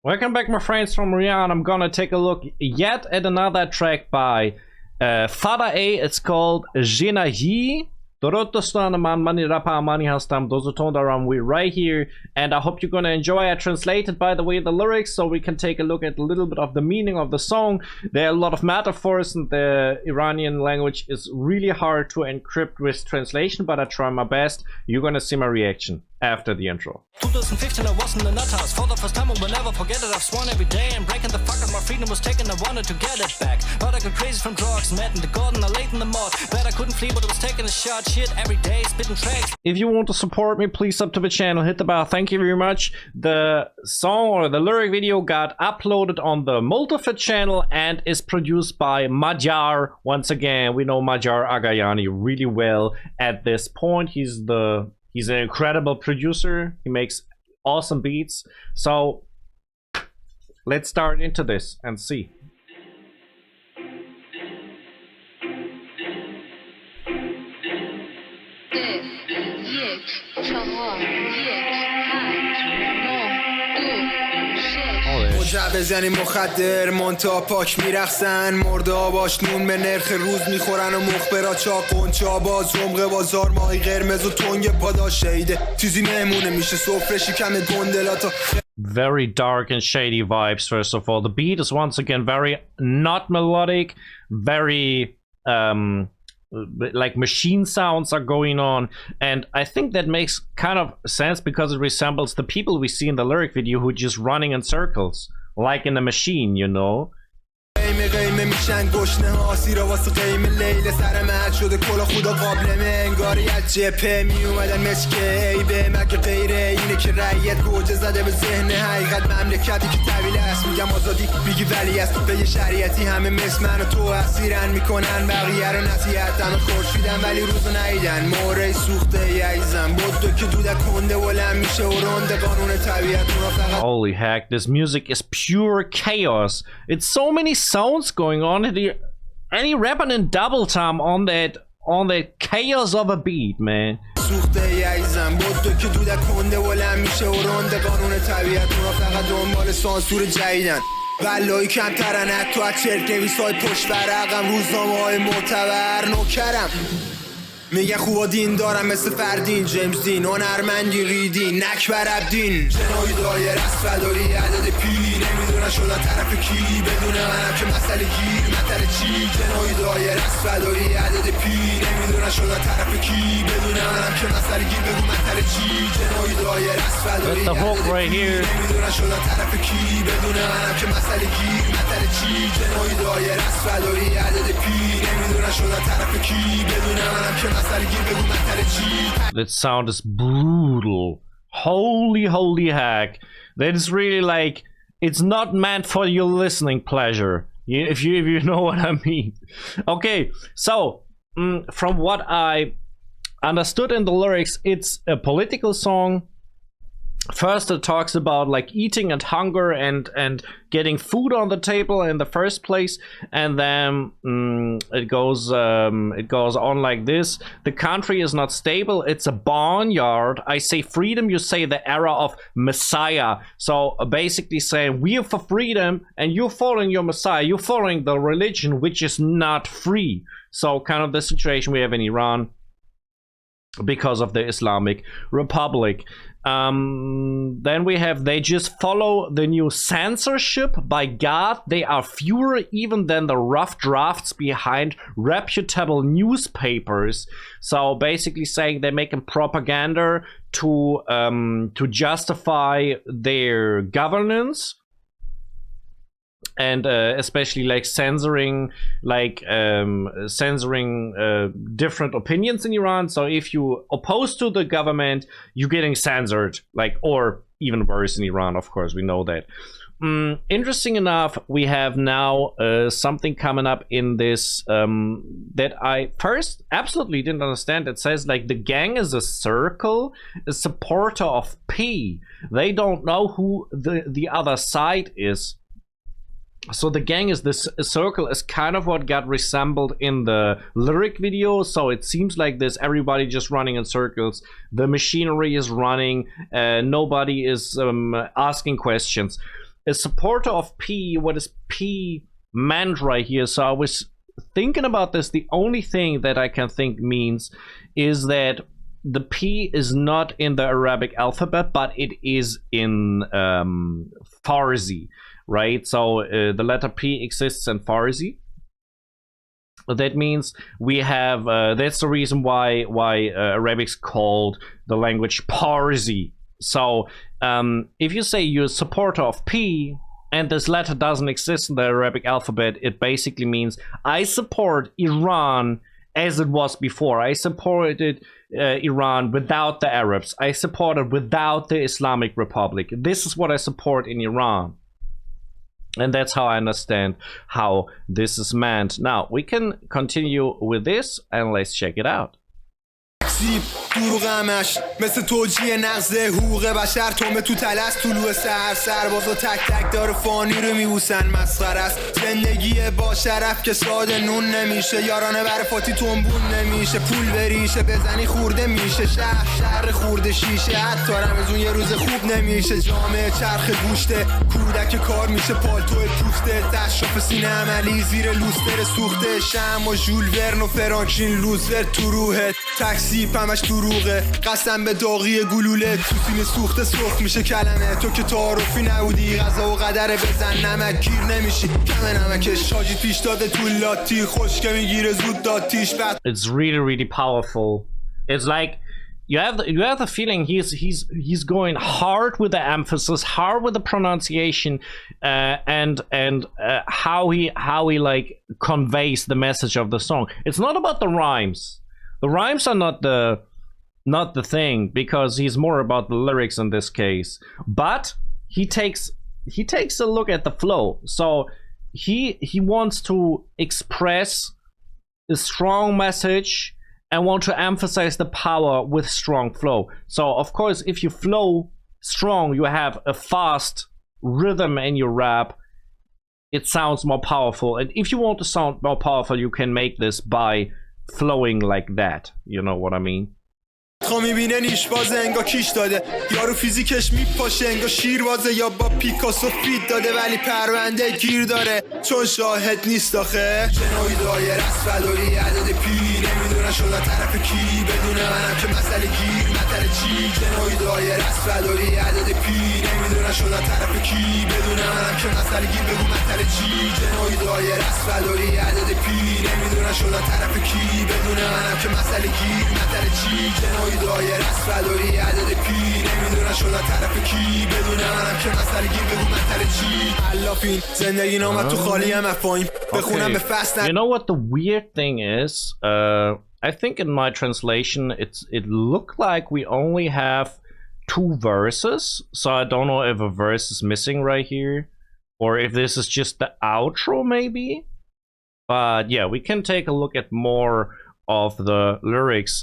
Welcome back, my friends from Iran. I'm gonna take a look yet at another track by Fadaei. It's called Jenayi. درود دوستان من رپ امانی هستم دوستون دارم. We're right here and I hope you're gonna enjoy. I translated, by the way, the lyrics so we can take a look at a little bit of the meaning of the song. There are a lot of metaphors and the Iranian language is really hard to encrypt with translation, but I try my best. You're gonna see my reaction after the intro. 2015 I was in the nut house. For the first time I will never forget it. I've sworn every day and breaking the fuck out. My freedom was taken, I wanted to get it back. But I got crazy from drugs, met in the garden, I laid in the mud. Bet I couldn't flee but I was taking a shot. Shit every day, spitting tracks. If you want to support me, please sub to the channel, hit the bell. Thank you very much. The song or the lyric video got uploaded on the Moltafet channel and is produced by Mahdyar. Once again, we know Mahdyar Agayani really well at this point. He's an incredible producer. He makes awesome beats. So let's start into this and see. بزنی مخدر مونتا پاک میرخسن مرده باش نون به نرخ روز میخورن و مخبرا چاق قنچا باز رمق بازار ماهی قرمز و تنگ پادا شیده تیزی مهمونه میشه سفره شکم گندلاتا. Very dark and shady vibes. First of all, the beat is once again very not melodic, very like machine sounds are going on, and I think that makes kind of sense because it resembles the people we see in the lyric video who are just running in circles like in a machine, you know. قیمه میشن گشنه ها سیرا واسه قیمه لیل سر مهد شده کلا خدا قابلمه انگاری از جپه می اومدن مسکه ای به مگه غیره اینه که رعیت گوجه زده به ذهن حقیقت مملکتی که طویل است میگم آزادی میگی ولی است به یه شریعتی همه مثل من و تو اسیرن میکنن بقیه رو نصیحت همه خورشیدن ولی روزو نیدن موره سوخته یعیزم بود که دودک کنده ولم میشه و رنده قانون طبیعت فقط. Holy heck, this music is pure chaos. It's so many sounds going on, and he rapping in double time on that chaos of a beat, man. سوخته یعیزم بود که دودک کنده ولم میشه و رنده قانون طبیعت فقط دنبال سانسور جدیدن بلایی کمترن حتی از چرکویس های پشت ورقم روزنامه های معتبر نوکرم میگه خوبا دین دارم مثل فردین جیمز دین هنرمندی ریدین نکبر عبدین جنایی دایر از فدایی عدد پی نمیدونن شدن طرف کی بدون منم که مسئله گیر مطل چی جنایی دایر از فدایی عدد پی نمیدونن شدن طرف کی بدون منم که مسئله گیر بگو مطل چی جنایی دایر از فدایی عدد پی نمیدونن شدن طرف کی بدون منم که مسئله گیر مطل چی جنایی دایر از فدایی عدد پی نمیدونن شدن طرف کی بدون منم که that sound is brutal. Holy heck. That is really like, it's not meant for your listening pleasure, if you know what I mean. Okay, so from what I understood in the lyrics, it's a political song. First it talks about like eating and hunger and getting food on the table in the first place, and then it goes on like this. The country is not stable, it's a barnyard. I say freedom, you say the era of Messiah. So basically saying we are for freedom and you're following your Messiah, you're following the religion which is not free. So kind of the situation we have in Iran because of the Islamic Republic. Then we have, they just follow the new censorship. By God, they are fewer even than the rough drafts behind reputable newspapers. So basically saying they're making propaganda to justify their governance, and especially like censoring different opinions in Iran. So if you oppose to the government, you're getting censored, like, or even worse in Iran, of course, we know that. Interesting enough, we have now something coming up in this that I first absolutely didn't understand. It says like the gang is a circle, a supporter of P. They don't know who the other side is. So the gang is this circle is kind of what got resembled in the lyric video. So it seems like this, everybody just running in circles, the machinery is running, nobody is asking questions. a supporter of P, what is P meant right here? So I was thinking about this. The only thing that I can think means is that the P is not in the Arabic alphabet, but it is in Farsi, right? So the letter P exists in Farsi. That means we have, that's the reason why Arabic's called the language Parsi. So if you say you're a supporter of P and this letter doesn't exist in the Arabic alphabet, it basically means I support Iran as it was before. I supported Iran without the Arabs. I supported without the Islamic Republic. This is what I support in Iran. And that's how I understand how this is meant. Now, we can continue with this and let's check it out. دروغ همش مثل توجیه نقض حقوق بشر تومه تو تلس طلوع سر سربازا تک تک داره فانی رو میبوسن مسخره است زندگی با شرف که ساده نون نمیشه یارانه بر فاتی تنبون نمیشه پول بریشه بزنی خورده میشه شهر خورده شیشه حتی رمزون یه روز خوب نمیشه جامعه چرخ گوشته کودک کار میشه پالتو پوسته تشرف سینه عملی زیر لوستر سوخته شم و ژول ورن و فرانکلین روزولت تو روحت تاکسی همش دروغه قسم به داغی گلوله تو سینه سوخته سرخ میشه کلمه تو که تعارفی نبودی قضا و قدر بزن نمک گیر نمیشی کم نمکش حاجی پیش داده تو لاتی خوشگه میگیره زود داتیش بعد It's really powerful. It's like you have the feeling he's going hard with the emphasis, hard with the pronunciation, and how he like conveys the message of the song. It's not about the rhymes. The rhymes are not the thing, because he's more about the lyrics in this case. But he takes a look at the flow. So he wants to express a strong message and want to emphasize the power with strong flow. So of course, if you flow strong, you have a fast rhythm in your rap. It sounds more powerful. And if you want to sound more powerful, you can make this by flowing like that. You know what I mean? خوا میبینه نیش بازه انگا کیش داده یارو فیزیکش میپاشه انگا شیر بازه یا با پیکاسو فیت داده ولی پرونده گیر داره چون شاهد نیست آخه جنایی دایر از فدایی عدد پی نمیدونن شده طرف کی بدونه منم که مسئله گیر مطل چی جنایی دایر از فدایی عدد پی نمیدونن شده طرف کی بدونه منم که مسئله گیر بگو مطل چی جنایی دایر از فدایی عدد پی نمیدونن شده طرف کی بدونه منم که مسئله گیر مطل چی جنایی دایر از فدایی عدد پی نمیدونن شده طرف کی بدونه منم که مسئله گیر بگو مطل چی علافین زندگی نامت تو خالی هم افایم بخونم به فصل You know what the weird thing is? I think in my translation it looked like we only have 2 verses, so I don't know if a verse is missing right here or if this is just the outro maybe. But yeah, we can take a look at more of the lyrics.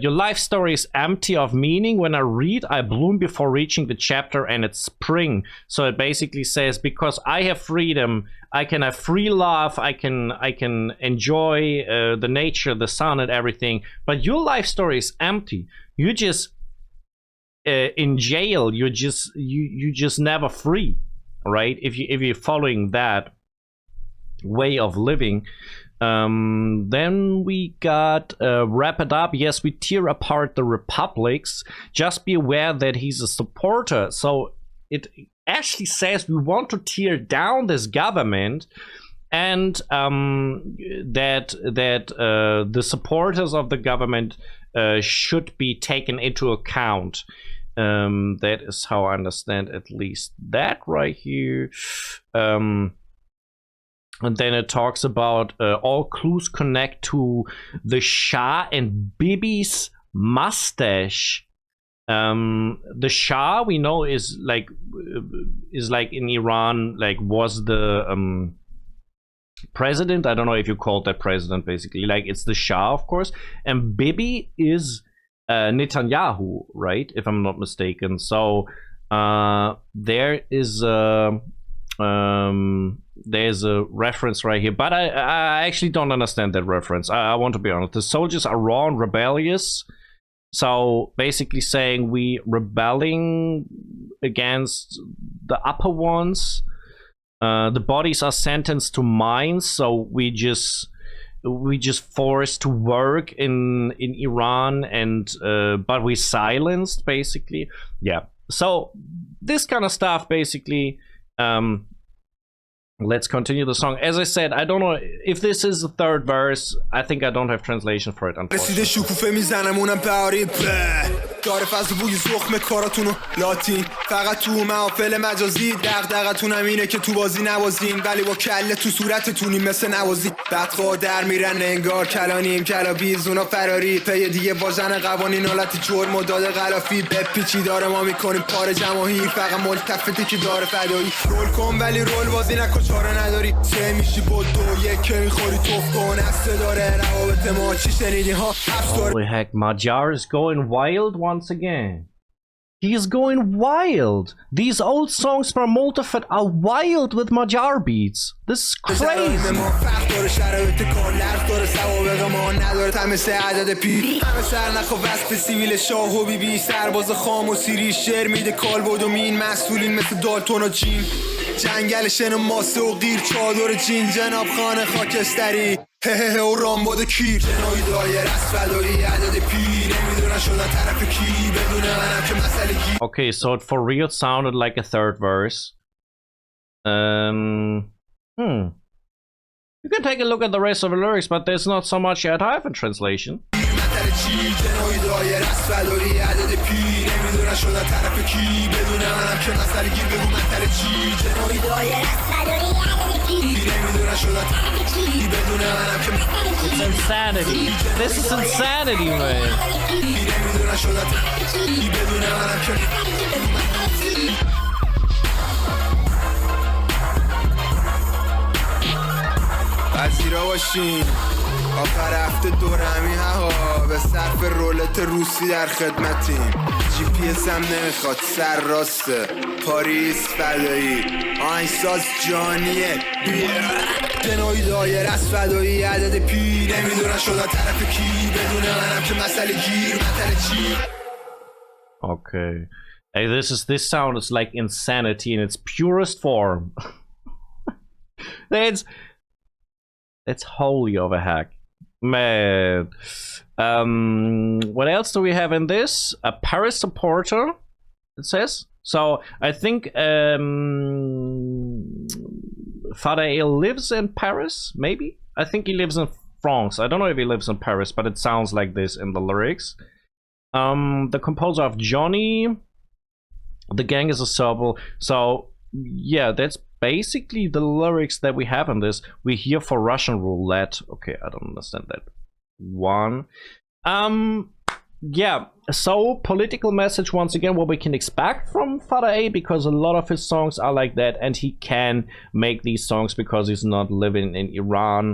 Your life story is empty of meaning. When I read, I bloom before reaching the chapter and it's spring. So it basically says, because I have freedom, I can have free love, I can enjoy the nature, the sun and everything. But your life story is empty. You just in jail. You just never free, right? If you're following that way of living. Then we got wrap it up. Yes, we tear apart the republics. Just be aware that he's a supporter. So it actually says we want to tear down this government, and that the supporters of the government should be taken into account. That is how I understand at least that right here. And then it talks about all clues connect to the Shah and Bibi's mustache. The Shah, we know, is like in Iran, like was the president. I don't know if you call that president, basically. Like it's the Shah, of course. And Bibi is Netanyahu, right? If I'm not mistaken. So there is there's a reference right here, but I actually don't understand that reference. I want to be honest. The soldiers are raw and rebellious, So basically saying we rebelling against the upper ones. The bodies are sentenced to mines, so we just forced to work in Iran, and but we silenced basically. Yeah. So this kind of stuff basically. Let's continue the song. As I said, I don't know if this is the third verse. I think I don't have translation for it, unfortunately. داره فضل بوی زخم کاراتونو لاتین فقط تو محافل مجازی دغدغتون همینه که تو بازی نوازین ولی با کله تو صورتتونی مثل نوازی بدخواه در میرن انگار کلانیم کلابیز اونا فراری پی دیگه واژن قوانین حالت جرم و داده غلافی بپیچی داره ما میکنیم پار جماهیر فقط ملتفتی که داره فدایی رول کن ولی رول بازی نکن چاره نداری سه میشی با دو یک که میخوری توف کن هسته داره روابط ما چی شنیدی ها Holy heck, Mahdyar is going wild once again. He is going wild. These old songs from Moltafet are wild with Mahdyar beats. This is crazy. جنگل شن ماسه و غیر چادر جین جناب خانه خاکستری و رامباد کیر جنایی دایر از فدایی عدد پیر نمیدونن شدن طرف کی بدونه منم که مسئله گیر. Okay, so it for real sounded like a third verse. You can take a look at the rest of the lyrics, but there's not so much yet. I have a translation. جنایی دایر از فدایی عدد پیر نمیدونن شدن طرف کی بدونه منم که مسئله گیر بگو مسئله چی جنایی دایر از فدایی عدد پیر نمیدونن شدن طرف کی بدونه منم که It's insanity. This is insanity, man. نمیدونن شدن طرف کی بدونه منم که پذیرا باشین آخر هفته دورمی ها به صرف رولت روسی در خدمتیم جی پی اس هم نمیخواد سر راسته پاریس فدایی آهنگساز جانیه جنایی دایر از فدایی عدد پی نمیدونن شدن طرف کی بدونه منم که مسئله گیر مسئله چی. Okay. Hey, this sound is like insanity in its purest form. That's wholly over hack. Man. What else do we have in this? A Paris supporter, it says. So I think Fadaei lives in Paris, maybe? I think he lives in France. I don't know if he lives in Paris, but it sounds like this in the lyrics. The composer of Jenayi. The gang is a circle. So yeah, that's basically the lyrics that we have in this. We hear for Russian roulette. Okay, I don't understand that one. Yeah, so political message once again, what we can expect from Fadaei, because a lot of his songs are like that, and he can make these songs because he's not living in Iran.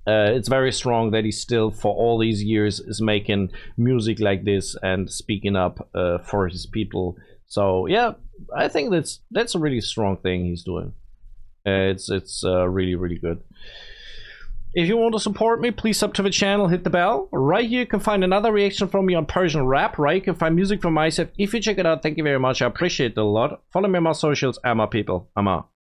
It's very strong that he still, for all these years, is making music like this and speaking up for his people. So yeah, I think that's a really strong thing he's doing. It's really, really good. If you want to support me, please sub to the channel, hit the bell. Right here you can find another reaction from me on Persian Rap. Right, you can find music from myself. If you check it out, thank you very much. I appreciate it a lot. Follow me on my socials and my people. I'm out.